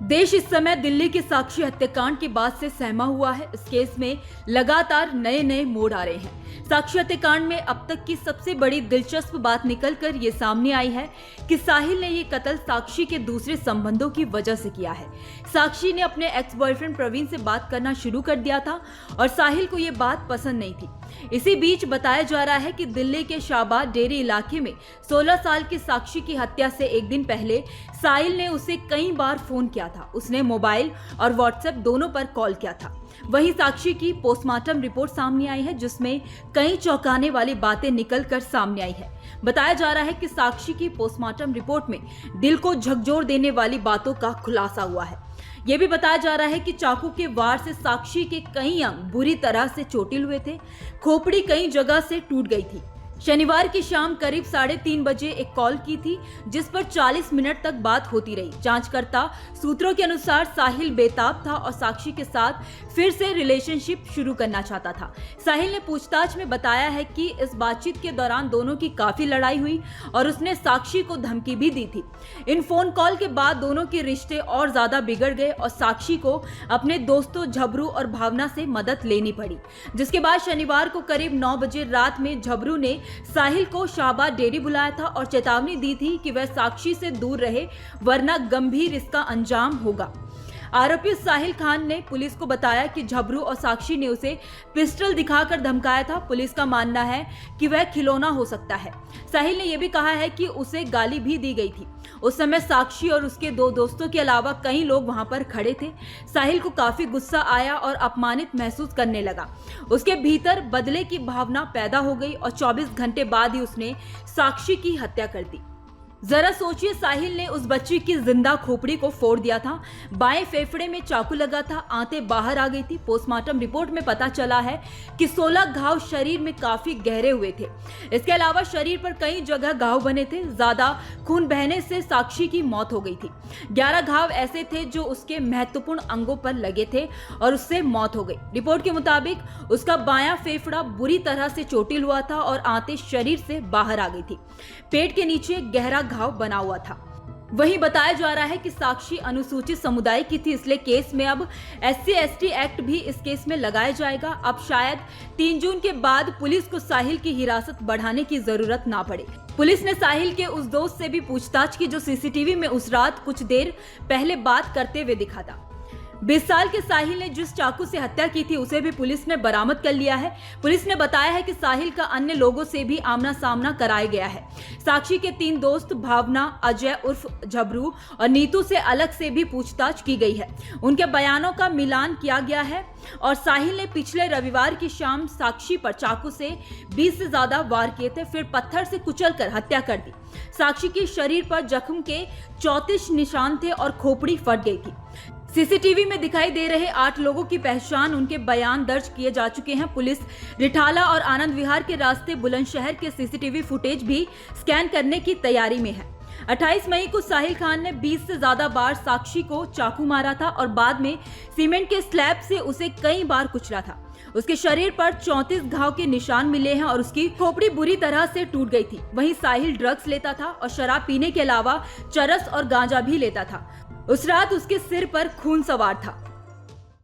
देश इस समय दिल्ली के साक्षी हत्याकांड के बाद से सहमा हुआ है। इस केस में लगातार नए नए मोड़ आ रहे हैं। साक्षी हत्याकांड में अब तक की सबसे बड़ी दिलचस्प बात निकलकर ये सामने आई है कि साहिल ने ये कत्ल साक्षी के दूसरे संबंधों की वजह से किया है। साक्षी ने अपने एक्स बॉयफ्रेंड प्रवीण से बात करना शुरू कर दिया था और साहिल को ये बात पसंद नहीं थी। इसी बीच बताया जा रहा है कि दिल्ली के शाहबाद डेरी इलाके में 16 साल की साक्षी की हत्या से एक दिन पहले साहिल ने उसे कई बार फोन किया था। उसने मोबाइल और व्हाट्सएप दोनों पर कॉल किया था। वहीं साक्षी की पोस्टमार्टम रिपोर्ट सामने आई है, जिसमें कई चौंकाने वाली बातें निकलकर सामने आई है। बताया जा रहा है कि साक्षी की पोस्टमार्टम रिपोर्ट में दिल को झकझोर देने वाली बातों का खुलासा हुआ है। यह भी बताया जा रहा है कि चाकू के वार से साक्षी के कई अंग बुरी तरह से चोटिल हुए थे। खोपड़ी कई जगह से टूट गई थी। शनिवार की शाम करीब 3:30 बजे एक कॉल की थी, जिस पर 40 मिनट तक बात होती रही। जांचकर्ता सूत्रों के अनुसार साहिल बेताब था और साक्षी के साथ फिर से रिलेशनशिप शुरू करना चाहता था। साहिल ने पूछताछ में बताया है कि इस बातचीत के दौरान दोनों की काफी लड़ाई हुई और उसने साक्षी को धमकी भी दी थी। इन फोन कॉल के बाद दोनों के रिश्ते और ज्यादा बिगड़ गए और साक्षी को अपने दोस्तों झबरू और भावना से मदद लेनी पड़ी। जिसके बाद शनिवार को करीब 9 बजे रात में झबरू ने साहिल को शाहबाद डेरी बुलाया था और चेतावनी दी थी कि वह साक्षी से दूर रहे, वरना गंभीर इसका अंजाम होगा। आरोपी साहिल खान ने पुलिस को बताया कि झबरू और साक्षी ने उसे पिस्टल दिखाकर धमकाया था। पुलिस का मानना है कि वह खिलौना हो सकता है। साहिल ने यह भी कहा है कि उसे गाली भी दी गई थी। उस समय साक्षी और उसके 2 दोस्तों के अलावा कई लोग वहां पर खड़े थे। साहिल को काफी गुस्सा आया और अपमानित महसूस करने लगा। उसके भीतर बदले की भावना पैदा हो गई और 24 घंटे बाद ही उसने साक्षी की हत्या कर दी। जरा सोचिए, साहिल ने उस बच्ची की जिंदा खोपड़ी को फोड़ दिया था। बाएं फेफड़े में चाकू लगा था, आंतें बाहर आ गई थी। पोस्टमार्टम रिपोर्ट में पता चला है कि 16 घाव शरीर में काफी गहरे हुए थे। इसके अलावा शरीर पर कई जगह घाव बने थे। ज्यादा खून बहने से साक्षी की मौत हो गई थी। 11 घाव ऐसे थे जो उसके महत्वपूर्ण अंगों पर लगे थे और उससे मौत हो गई। रिपोर्ट के मुताबिक उसका बायां फेफड़ा बुरी तरह से चोटिल हुआ था और आंतें शरीर से बाहर आ गई थी। पेट के नीचे गहरा घाव बना हुआ था। वहीं बताया जा रहा है कि साक्षी अनुसूचित समुदाय की थी, इसलिए केस में अब SC/ST एक्ट भी इस केस में लगाया जाएगा। अब शायद 3 जून के बाद पुलिस को साहिल की हिरासत बढ़ाने की जरूरत ना पड़े। पुलिस ने साहिल के उस दोस्त से भी पूछताछ की जो CCTV में उस रात कुछ देर पहले बात करते हुए दिखा था। 20 साल के साहिल ने जिस चाकू से हत्या की थी उसे भी पुलिस ने बरामद कर लिया है। पुलिस ने बताया है कि साहिल का अन्य लोगों से भी आमना सामना कराया गया है। साक्षी के 3 दोस्त भावना, अजय उर्फ झबरू और नीतू से अलग से भी पूछताछ की गई है। उनके बयानों का मिलान किया गया है और साहिल ने पिछले रविवार की शाम साक्षी पर चाकू से 20 से ज्यादा वार किए थे, फिर पत्थर से कुचलकर हत्या कर दी। साक्षी के शरीर पर जख्म के 34 निशान थे और खोपड़ी फट गई थी। CCTV में दिखाई दे रहे 8 लोगों की पहचान, उनके बयान दर्ज किए जा चुके हैं। पुलिस रिठाला और आनंद विहार के रास्ते बुलंदशहर के CCTV फुटेज भी स्कैन करने की तैयारी में है। 28 मई को साहिल खान ने 20 से ज्यादा बार साक्षी को चाकू मारा था और बाद में सीमेंट के स्लैब से उसे कई बार कुचला था। उसके शरीर पर 34 घाव के निशान मिले हैं और उसकी खोपड़ी बुरी तरह से टूट गई थी। वहीं साहिल ड्रग्स लेता था और शराब पीने के अलावा चरस और गांजा भी लेता था। उस रात उसके सिर पर खून सवार था।